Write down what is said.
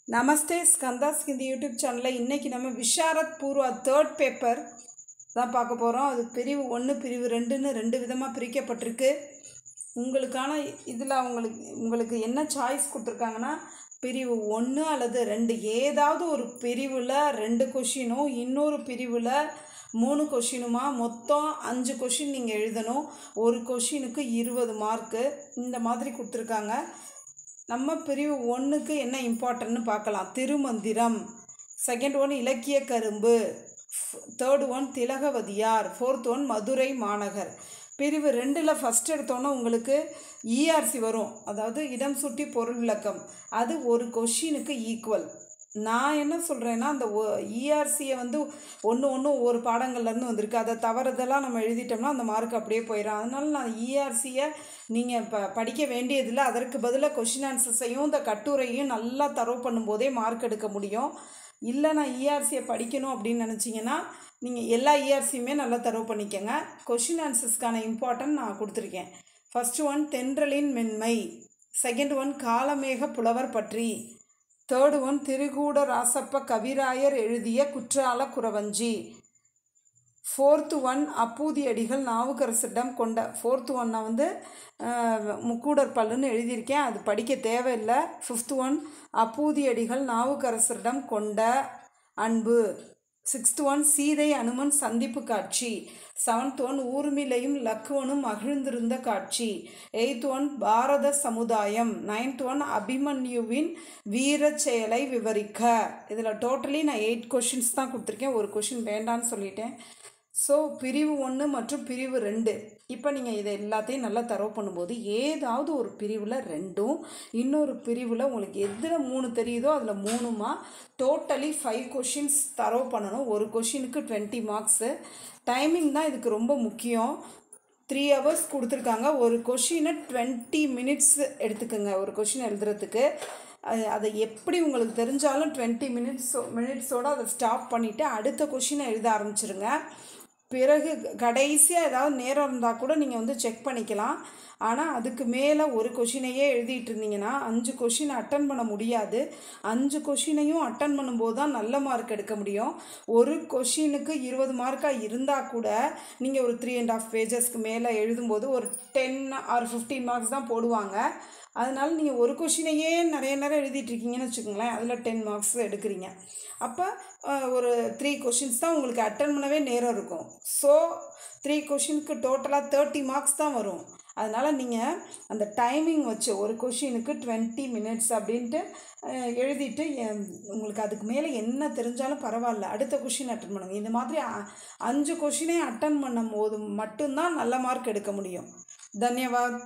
நமஸ்தே ஸ்கந்தாஸ் இந்த யூடியூப் சேனலில் இன்றைக்கி நம்ம விஷாரத் பூர்வா 3rd பேப்பர் தான் பார்க்க போகிறோம். அது பிரிவு 1 பிரிவு 2ன்னு 2 விதமாக பிரிக்கப்பட்டிருக்கு. உங்களுக்கான இதில் உங்களுக்கு என்ன சாய்ஸ் கொடுத்துருக்காங்கன்னா பிரிவு 1 அல்லது 2 ஏதாவது ஒரு பிரிவில் 2 கொஷினும் இன்னொரு பிரிவில் 3 கொஷினுமா மொத்தம் 5 கொஷின் நீங்கள் எழுதணும். ஒரு கொஷினுக்கு 20 மார்க்கு இந்த மாதிரி கொடுத்துருக்காங்க. நம்ம பிரிவு 1க்கு என்ன இம்பார்ட்டன்ட்னு பார்க்கலாம். திருமந்திரம், செகண்ட் ஒன் இலக்கிய கரும்பு, third one Thilagavathiyar, fourth one Madurai மாநகர். பிரிவு 2ல் ஃபஸ்ட் எடுத்தோன்னா உங்களுக்கு இஆர்சி வரும், அதாவது இடம் சுட்டி பொருள் விளக்கம். அது ஒரு கொஷினுக்கு ஈக்குவல். நான் என்ன சொல்கிறேன்னா அந்த இஆர்சியை ஒன்று ஒரு பாடங்கள்லேருந்து வந்திருக்கு. அதை தவறுதெல்லாம் நம்ம எழுதிட்டோம்னா அந்த மார்க் அப்படியே போயிடும். அதனால நான் இஆர்சியை நீங்கள் படிக்க வேண்டியதில்லை. அதற்கு பதிலாக கொஷின் ஆன்சர்ஸையும் இந்த கட்டுரையும் நல்லா தரவு பண்ணும்போதே மார்க் எடுக்க முடியும். இல்லை நான் இஆர்சியை படிக்கணும் அப்படின்னு நினச்சிங்கன்னா நீங்கள் எல்லா இஆர்சியுமே நல்லா தரவு பண்ணிக்கோங்க. கொஷின் ஆன்சர்ஸ்க்கான இம்பார்ட்டன்ட் நான் கொடுத்துருக்கேன். ஃபஸ்ட்டு ஒன் தென்றலின் மென்மை, செகண்ட் ஒன் காலமேக புலவர் பற்றி, தேர்டு ஒன் திருகூட ராசப்ப கவிராயர் எழுதிய குற்றால குறவஞ்சி, ஃபோர்த்து ஒன் அப்பூதியடிகள் நாவுக்கரசரிடம் கொண்ட. ஃபோர்த்து ஒன் நான் முக்கூடர் பல்லுன்னு எழுதியிருக்கேன், அது படிக்க தேவையில்லை. ஃபிஃப்த்து ஒன் அப்பூதியடிகள் நாவுக்கரசரிடம் கொண்ட அன்பு, சிக்ஸ்த் ஒன் சீதை அனுமன் சந்திப்பு காட்சி, செவன்த் ஒன் ஊர்மிளையும் லக்குவனும் மகிழ்ந்திருந்த காட்சி, எயித் ஒன் பாரத சமுதாயம், நைன்த் ஒன் அபிமன்யுவின் வீர செயலை விவரிக்க. இதில் டோட்டலி நான் 8 கொஷின்ஸ் தான் கொடுத்துருக்கேன், ஒரு கொஷின் வேண்டான்னு சொல்லிட்டேன். ஸோ பிரிவு 1 மற்றும் பிரிவு 2 இப்போ நீங்கள் இதை எல்லாத்தையும் நல்லா தரவு பண்ணும்போது ஏதாவது ஒரு பிரிவில் 2ம் இன்னொரு பிரிவில் உங்களுக்கு எதில் 3 தெரியுதோ அதில் 3மா டோட்டலி 5 கொஷின்ஸ் தரவு பண்ணணும். ஒரு கொஷினுக்கு 20 மார்க்ஸு. டைமிங் தான் இதுக்கு ரொம்ப முக்கியம். 3 hours கொடுத்துருக்காங்க. ஒரு கொஷினை 20 minutes எடுத்துக்கோங்க ஒரு கொஷின் எழுதுறதுக்கு. அதை எப்படி உங்களுக்கு தெரிஞ்சாலும் 20 மினிட்ஸோடு அதை ஸ்டாப் பண்ணிவிட்டு அடுத்த கொஷினை எழுத ஆரம்பிச்சிருங்க. பிறகு கடைசியாக ஏதாவது நேரம் இருந்தால் கூட நீங்கள் செக் பண்ணிக்கலாம். ஆனால் அதுக்கு மேலே ஒரு கொஷினையே எழுதிட்டு இருந்தீங்கன்னா 5 கொஷின் அட்டன் பண்ண முடியாது. 5 கொஷினையும் அட்டன் பண்ணும்போது தான் நல்ல மார்க் எடுக்க முடியும். ஒரு கொஷினுக்கு 20 மார்க்காக இருந்தால் கூட நீங்கள் ஒரு 3.5 பேஜஸ்க்கு மேலே எழுதும்போது ஒரு 10 or 15 மார்க்ஸ் தான் போடுவாங்க. அதனால் நீங்கள் ஒரு கொஷினையே நிறைய நேரம் எழுதிட்டுருக்கீங்கன்னு வச்சுக்கோங்களேன், அதில் 10 மார்க்ஸ் எடுக்கிறீங்க. அப்போ ஒரு 3 கொஷின்ஸ் தான் உங்களுக்கு அட்டன் பண்ணவே நேரம் இருக்கும். ஸோ 3 கொஷினுக்கு டோட்டலாக 30 மார்க்ஸ் தான் வரும். அதனால் நீங்கள் அந்த டைமிங் வச்சு ஒரு கொஷினுக்கு 20 minutes அப்படின்ட்டு எழுதிட்டு உங்களுக்கு அதுக்கு மேலே என்ன தெரிஞ்சாலும் பரவாயில்ல, அடுத்த கொஷின் அட்டன் பண்ணுங்கள். இந்த மாதிரி 5 கொஷினே அட்டன் பண்ணும் போது மட்டும்தான் நல்ல மார்க் எடுக்க முடியும். தன்யவாத்.